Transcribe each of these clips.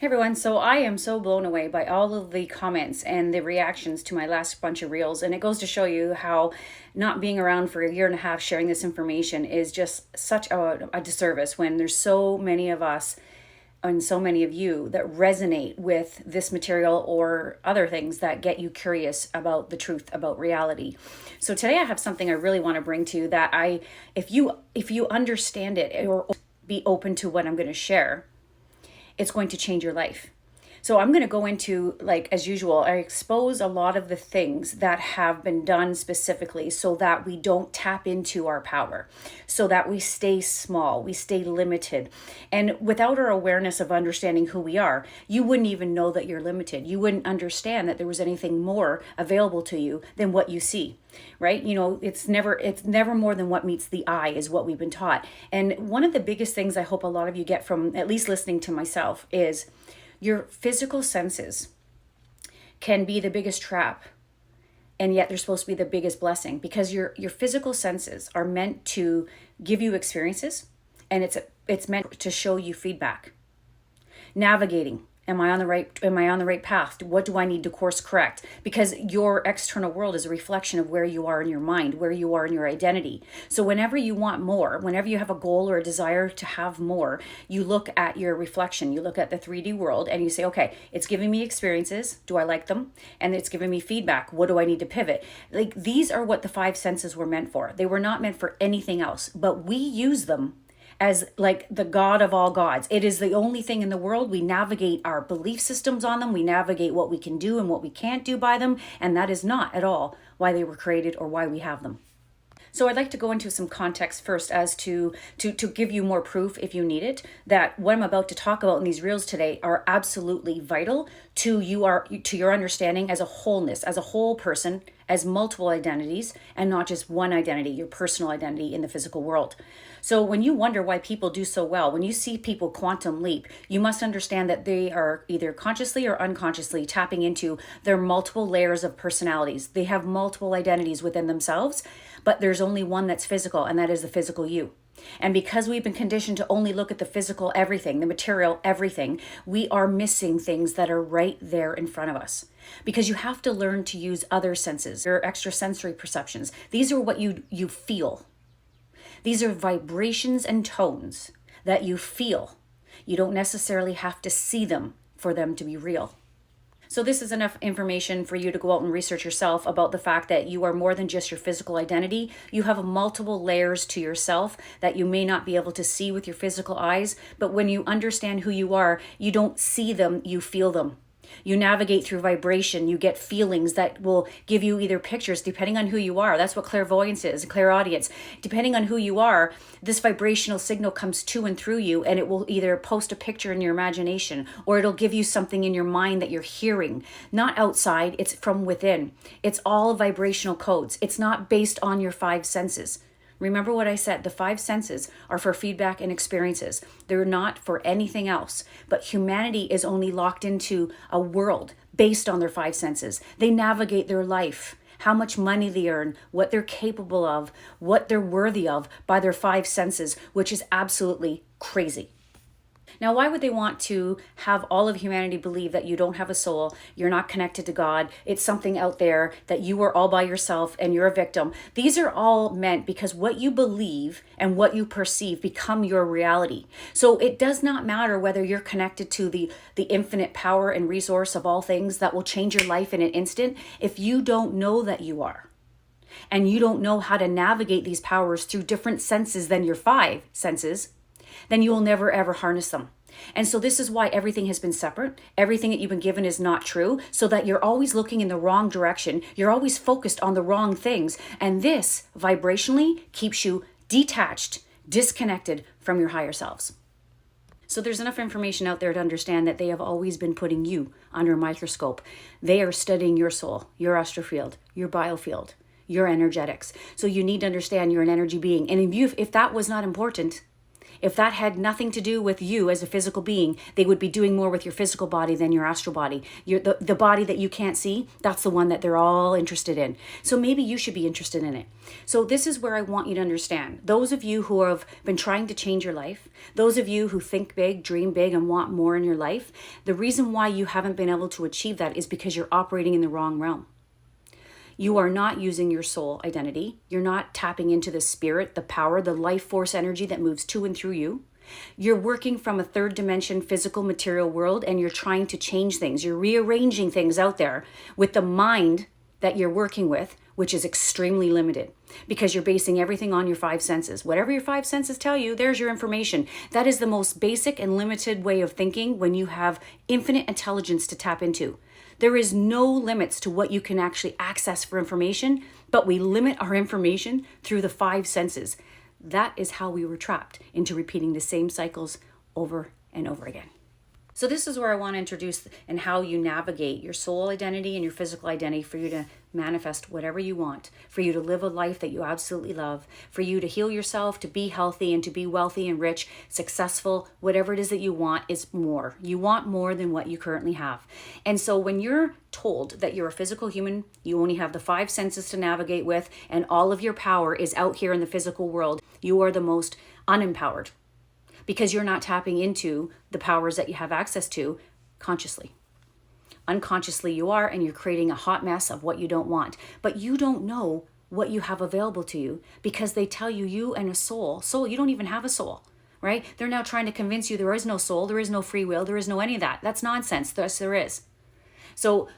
Hey everyone, so I am so blown away by all of the comments and the reactions to my last bunch of reels, and it goes to show you how not being around for a year and a half sharing this information is just such a disservice when there's so many of us and so many of you that resonate with this material or other things that get you curious about the truth about reality. So today I have something I really want to bring to you that if you understand it or be open to what I'm going to share, it's going to change your life. So I'm going to go into, like as usual, I expose a lot of the things that have been done specifically so that we don't tap into our power, so that we stay small, we stay limited. And without our awareness of understanding who we are, you wouldn't even know that you're limited. You wouldn't understand that there was anything more available to you than what you see. Right? It's never more than what meets the eye is what we've been taught. And one of the biggest things I hope a lot of you get from at least listening to myself is your physical senses can be the biggest trap, and yet they're supposed to be the biggest blessing, because your physical senses are meant to give you experiences, and it's meant to show you feedback. Navigating. Am I on the right path? What do I need to course correct? Because your external world is a reflection of where you are in your mind, where you are in your identity. So whenever you want more, whenever you have a goal or a desire to have more, you look at your reflection, you look at the 3D world and you say, okay, it's giving me experiences. Do I like them? And it's giving me feedback. What do I need to pivot? Like, these are what the five senses were meant for. They were not meant for anything else, but we use them as like the God of all gods. It is the only thing in the world. We navigate our belief systems on them. We navigate what we can do and what we can't do by them. And that is not at all why they were created or why we have them. So I'd like to go into some context first as to give you more proof, if you need it, that what I'm about to talk about in these reels today are absolutely vital to your understanding as a wholeness, as a whole person, as multiple identities, and not just one identity, your personal identity in the physical world. So when you wonder why people do so well, when you see people quantum leap, you must understand that they are either consciously or unconsciously tapping into their multiple layers of personalities. They have multiple identities within themselves, but there's only one that's physical, and that is the physical you. And because we've been conditioned to only look at the physical everything, the material everything, we are missing things that are right there in front of us. Because you have to learn to use other senses, your extrasensory perceptions. These are what you feel. These are vibrations and tones that you feel. You don't necessarily have to see them for them to be real. So this is enough information for you to go out and research yourself about the fact that you are more than just your physical identity. You have multiple layers to yourself that you may not be able to see with your physical eyes, but when you understand who you are, you don't see them, you feel them. You navigate through vibration. You get feelings that will give you either pictures, depending on who you are. That's what clairvoyance is, clairaudience. Depending on who you are, this vibrational signal comes to and through you, and it will either post a picture in your imagination, or it'll give you something in your mind that you're hearing. Not outside, it's from within. It's all vibrational codes. It's not based on your five senses. Remember what I said, the five senses are for feedback and experiences. They're not for anything else. But humanity is only locked into a world based on their five senses. They navigate their life, how much money they earn, what they're capable of, what they're worthy of by their five senses, which is absolutely crazy. Now, why would they want to have all of humanity believe that you don't have a soul, you're not connected to God, it's something out there, that you are all by yourself and you're a victim? These are all meant because what you believe and what you perceive become your reality. So it does not matter whether you're connected to the infinite power and resource of all things that will change your life in an instant. If you don't know that you are, and you don't know how to navigate these powers through different senses than your five senses, then you will never ever harness them. And so this is why everything has been separate. Everything that you've been given is not true, so that you're always looking in the wrong direction. You're always focused on the wrong things. And this vibrationally keeps you detached, disconnected from your higher selves. So there's enough information out there to understand that they have always been putting you under a microscope. They are studying your soul, your astral field, your biofield, your energetics. So you need to understand you're an energy being. And if that was not important, If that had nothing to do with you as a physical being, they would be doing more with your physical body than your astral body. The body that you can't see, that's the one that they're all interested in. So maybe you should be interested in it. So this is where I want you to understand. Those of you who have been trying to change your life, those of you who think big, dream big, and want more in your life, the reason why you haven't been able to achieve that is because you're operating in the wrong realm. You are not using your soul identity. You're not tapping into the spirit, the power, the life force energy that moves to and through you. You're working from a third dimension physical material world, and you're trying to change things. You're rearranging things out there with the mind that you're working with, which is extremely limited because you're basing everything on your five senses. Whatever your five senses tell you, there's your information. That is the most basic and limited way of thinking when you have infinite intelligence to tap into. There is no limits to what you can actually access for information, but we limit our information through the five senses. That is how we were trapped into repeating the same cycles over and over again. So this is where I want to introduce and how you navigate your soul identity and your physical identity for you to manifest whatever you want, for you to live a life that you absolutely love, for you to heal yourself, to be healthy and to be wealthy and rich, successful, whatever it is that you want is more. You want more than what you currently have. And so when you're told that you're a physical human, you only have the five senses to navigate with, and all of your power is out here in the physical world, you are the most unempowered, because you're not tapping into the powers that you have access to consciously. Unconsciously you are, and you're creating a hot mess of what you don't want. But you don't know what you have available to you because they tell you you and a soul, you don't even have a soul, right? They're now trying to convince you there is no soul, there is no free will, there is no any of that. That's nonsense. Yes, there is. So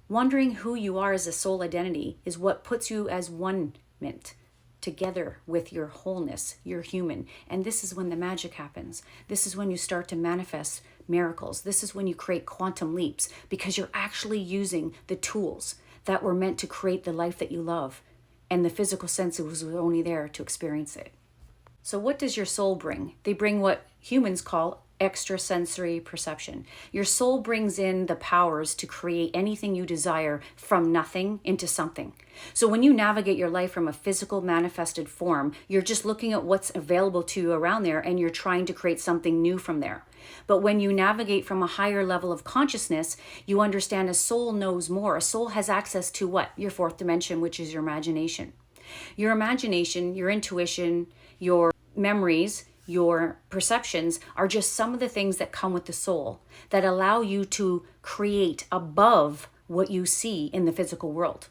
wondering who you are as a soul identity is what puts you as one-ment together with your wholeness, your human. And this is when the magic happens. This is when you start to manifest miracles. This is when you create quantum leaps because you're actually using the tools that were meant to create the life that you love. And the physical senses were only there to experience it. So what does your soul bring? They bring what humans call extrasensory perception. Your soul brings in the powers to create anything you desire from nothing into something. So when you navigate your life from a physical manifested form, you're just looking at what's available to you around there and you're trying to create something new from there. But when you navigate from a higher level of consciousness, you understand a soul knows more. A soul has access to what? Your fourth dimension, which is your imagination. Your imagination, your intuition, your memories, your perceptions are just some of the things that come with the soul that allow you to create above what you see in the physical world.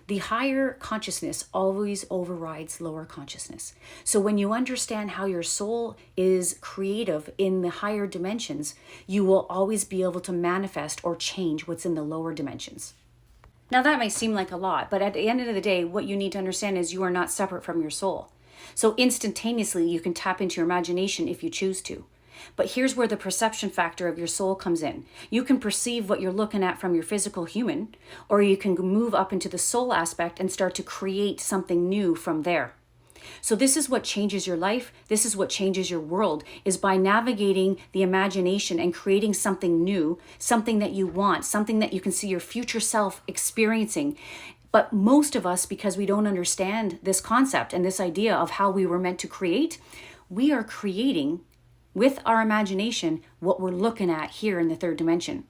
The higher consciousness always overrides lower consciousness. So when you understand how your soul is creative in the higher dimensions, you will always be able to manifest or change what's in the lower dimensions. Now that may seem like a lot, but at the end of the day, what you need to understand is you are not separate from your soul. So instantaneously, you can tap into your imagination if you choose to. But here's where the perception factor of your soul comes in. You can perceive what you're looking at from your physical human, or you can move up into the soul aspect and start to create something new from there. So this is what changes your life. This is what changes your world, is by navigating the imagination and creating something new, something that you want, something that you can see your future self experiencing. But most of us, because we don't understand this concept and this idea of how we were meant to create, we are creating with our imagination what we're looking at here in the third dimension.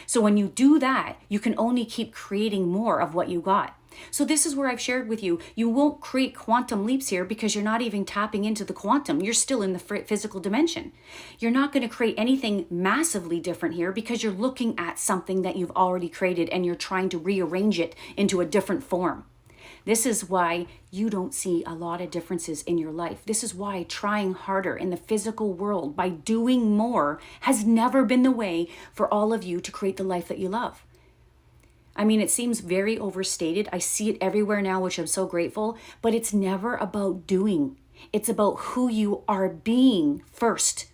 So when you do that, you can only keep creating more of what you got. So this is where I've shared with you, you won't create quantum leaps here because you're not even tapping into the quantum. You're still in the physical dimension. You're not going to create anything massively different here because you're looking at something that you've already created and you're trying to rearrange it into a different form. This is why you don't see a lot of differences in your life. This is why trying harder in the physical world by doing more has never been the way for all of you to create the life that you love. I mean, it seems very overstated. I see it everywhere now, which I'm so grateful, but it's never about doing. It's about who you are being first.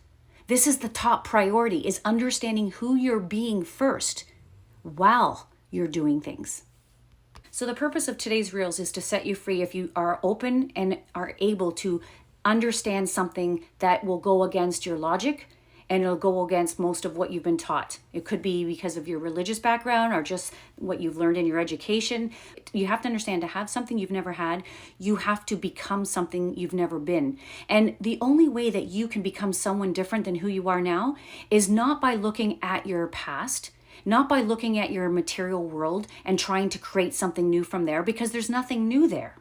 This is the top priority, is understanding who you're being first while you're doing things. So the purpose of today's Reels is to set you free if you are open and are able to understand something that will go against your logic and it'll go against most of what you've been taught. It could be because of your religious background or just what you've learned in your education. You have to understand, to have something you've never had, you have to become something you've never been. And the only way that you can become someone different than who you are now is not by looking at your past, not by looking at your material world and trying to create something new from there, because there's nothing new there.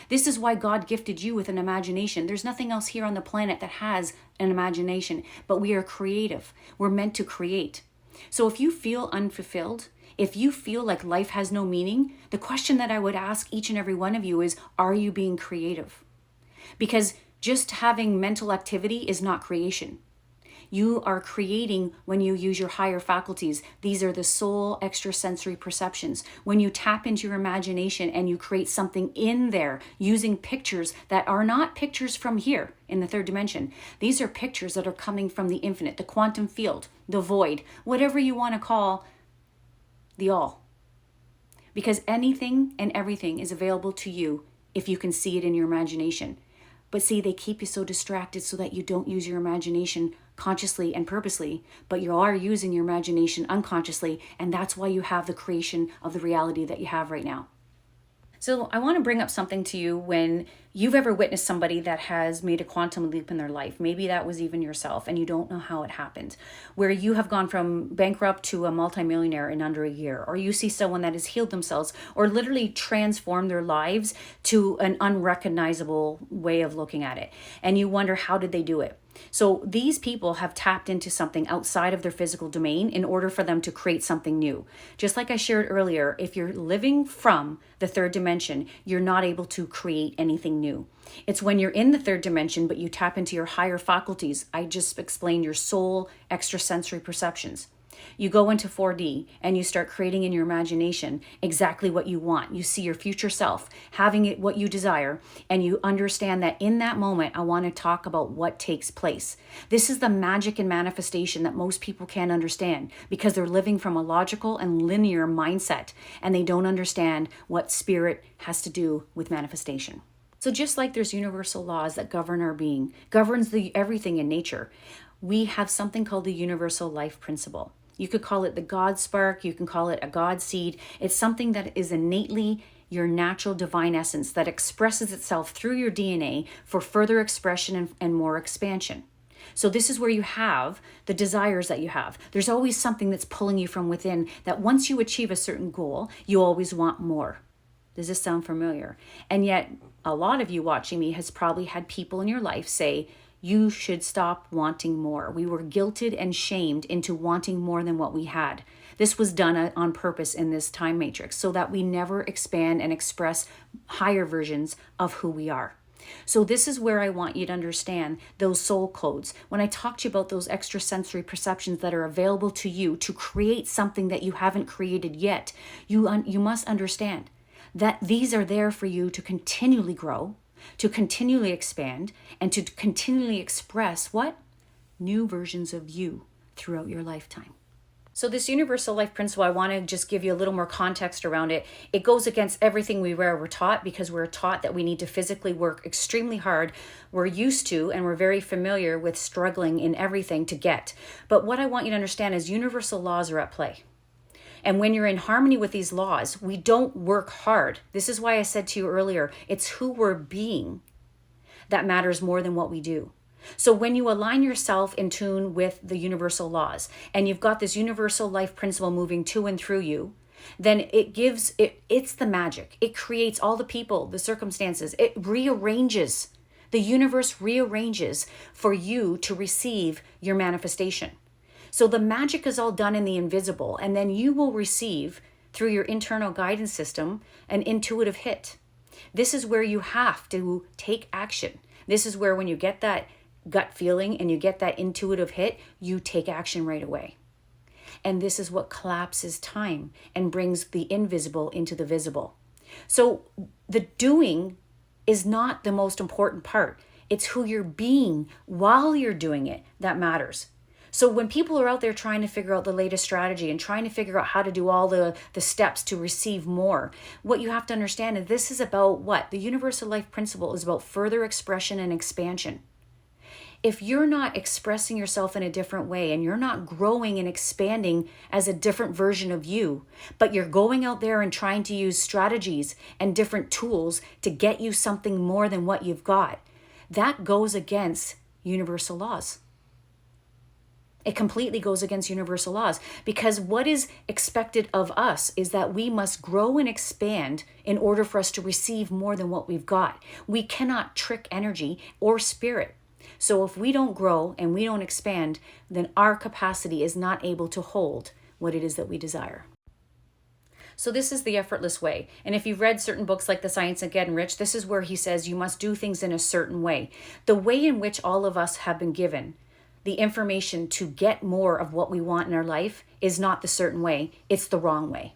This is why God gifted you with an imagination. There's nothing else here on the planet that has an imagination, but we are creative. We're meant to create. So if you feel unfulfilled, if you feel like life has no meaning, the question that I would ask each and every one of you is, are you being creative? Because just having mental activity is not creation. You are creating when you use your higher faculties. These are the soul extrasensory perceptions. When you tap into your imagination and you create something in there using pictures that are not pictures from here in the third dimension. These are pictures that are coming from the infinite, the quantum field, the void, whatever you want to call the all. Because anything and everything is available to you if you can see it in your imagination. But see, they keep you so distracted so that you don't use your imagination consciously and purposely, but you are using your imagination unconsciously, and that's why you have the creation of the reality that you have right now. So I want to bring up something to you when you've ever witnessed somebody that has made a quantum leap in their life. Maybe that was even yourself and you don't know how it happened, where you have gone from bankrupt to a multimillionaire in under a year, or you see someone that has healed themselves or literally transformed their lives to an unrecognizable way of looking at it. And you wonder, how did they do it? So these people have tapped into something outside of their physical domain in order for them to create something new. Just like I shared earlier, if you're living from the third dimension, you're not able to create anything new. It's when you're in the third dimension, but you tap into your higher faculties. I just explained your soul extrasensory perceptions. You go into 4D and you start creating in your imagination exactly what you want. You see your future self having it what you desire, and you understand that in that moment, I want to talk about what takes place. This is the magic in manifestation that most people can't understand because they're living from a logical and linear mindset, and they don't understand what spirit has to do with manifestation. So just like there's universal laws that govern our being, governs everything in nature, we have something called the universal life principle. You could call it the God spark. You can call it a God seed. It's something that is innately your natural divine essence that expresses itself through your DNA for further expression and more expansion. So this is where you have the desires that you have. There's always something that's pulling you from within that once you achieve a certain goal, you always want more. Does this sound familiar? And yet a lot of you watching me has probably had people in your life say, you should stop wanting more. We were guilted and shamed into wanting more than what we had. This was done on purpose in this time matrix so that we never expand and express higher versions of who we are. So this is where I want you to understand those soul codes. When I talk to you about those extrasensory perceptions that are available to you to create something that you haven't created yet, you must understand that these are there for you to continually grow, to continually expand, and to continually express what? New versions of you throughout your lifetime. So this universal life principle, I want to just give you a little more context around it. It goes against everything we were taught, because we're taught that we need to physically work extremely hard. We're used to and we're very familiar with struggling in everything to get. But what I want you to understand is universal laws are at play. And when you're in harmony with these laws, we don't work hard. This is why I said to you earlier, it's who we're being that matters more than what we do. So when you align yourself in tune with the universal laws, and you've got this universal life principle moving to and through you, then it's the magic. It creates all the people, the circumstances. It rearranges. The universe rearranges for you to receive your manifestation. So the magic is all done in the invisible, and then you will receive through your internal guidance system an intuitive hit. This is where you have to take action. This is where when you get that gut feeling and you get that intuitive hit, you take action right away. And this is what collapses time and brings the invisible into the visible. So the doing is not the most important part. It's who you're being while you're doing it that matters. So when people are out there trying to figure out the latest strategy and trying to figure out how to do all the steps to receive more, what you have to understand is this is about what? The universal life principle is about further expression and expansion. if you're not expressing yourself in a different way and you're not growing and expanding as a different version of you, but you're going out there and trying to use strategies and different tools to get you something more than what you've got, that goes against universal laws. It completely goes against universal laws, because what is expected of us is that we must grow and expand in order for us to receive more than what we've got. We cannot trick energy or spirit. So if we don't grow and we don't expand, then our capacity is not able to hold what it is that we desire. So this is the effortless way. And if you've read certain books like The Science of Getting Rich, this is where he says you must do things in a certain way. The way in which all of us have been given the information to get more of what we want in our life is not the certain way, it's the wrong way.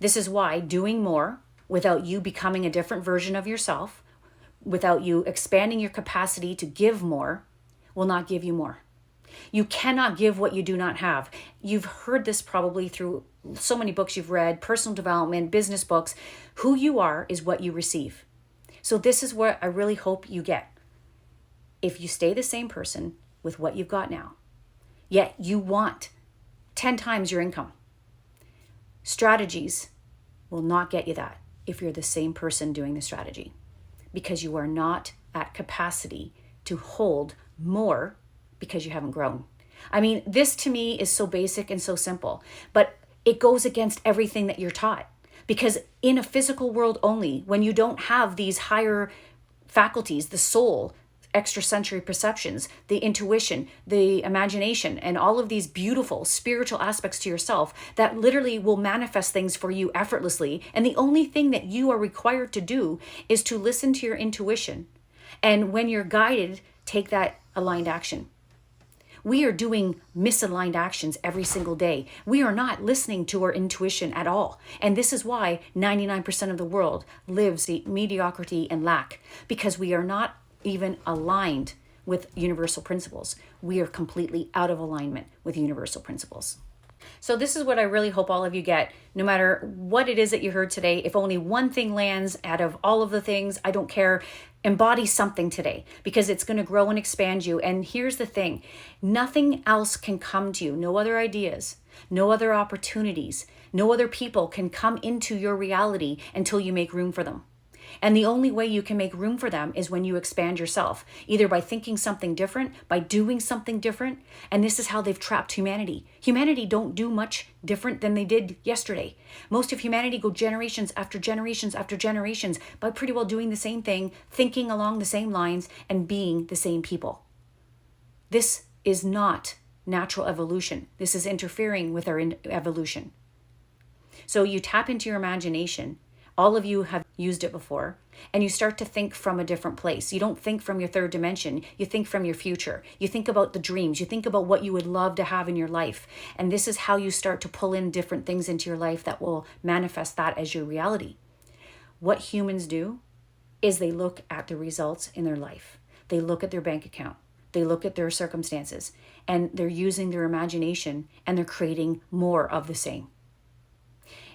This is why doing more without you becoming a different version of yourself, without you expanding your capacity to give more, will not give you more. You cannot give what you do not have. You've heard this probably through so many books you've read, personal development, business books. Who you are is what you receive. So this is what I really hope you get. If you stay the same person with what you've got now, yet you want 10 times your income, strategies will not get you that if you're the same person doing the strategy, because you are not at capacity to hold more because you haven't grown. I mean, this to me is so basic and so simple, but it goes against everything that you're taught, because in a physical world only, when you don't have these higher faculties, the soul, extrasensory perceptions, the intuition, the imagination, and all of these beautiful spiritual aspects to yourself that literally will manifest things for you effortlessly. And the only thing that you are required to do is to listen to your intuition. And when you're guided, take that aligned action. We are doing misaligned actions every single day. We are not listening to our intuition at all. And this is why 99% of the world lives in mediocrity and lack, because we are not even aligned with universal principles. We are completely out of alignment with universal principles. So this is what I really hope all of you get, no matter what it is that you heard today. If only one thing lands out of all of the things, I don't care. Embody something today, because it's going to grow and expand you. And here's the thing, nothing else can come to you. No other ideas, no other opportunities, no other people can come into your reality until you make room for them. And the only way you can make room for them is when you expand yourself, either by thinking something different, by doing something different. And this is how they've trapped humanity. Humanity don't do much different than they did yesterday. Most of humanity go generations after generations after generations by pretty well doing the same thing, thinking along the same lines, and being the same people. This is not natural evolution. This is interfering with our evolution. So you tap into your imagination. All of you have used it before, and you start to think from a different place. You don't think from your third dimension. You think from your future. You think about the dreams. You think about what you would love to have in your life. And this is how you start to pull in different things into your life that will manifest that as your reality. What humans do is they look at the results in their life. They look at their bank account. They look at their circumstances, and they're using their imagination, and they're creating more of the same.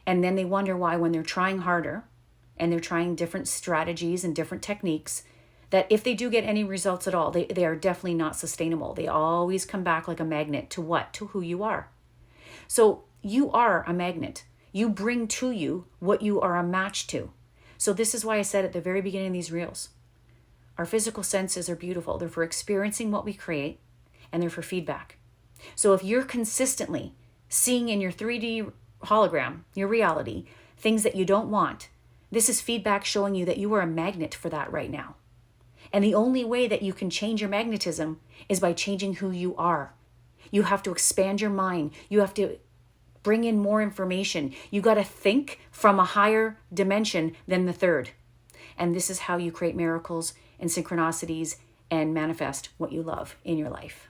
And then they wonder why, when they're trying harder and they're trying different strategies and different techniques, that if they do get any results at all, they are definitely not sustainable. They always come back like a magnet to what? To who you are. So you are a magnet. You bring to you what you are a match to. So this is why I said at the very beginning of these reels, our physical senses are beautiful. They're for experiencing what we create, and they're for feedback. So if you're consistently seeing in your 3D hologram, your reality, things that you don't want, this is feedback showing you that you are a magnet for that right now. And the only way that you can change your magnetism is by changing who you are. You have to expand your mind. You have to bring in more information. You got to think from a higher dimension than the third. And this is how you create miracles and synchronicities and manifest what you love in your life.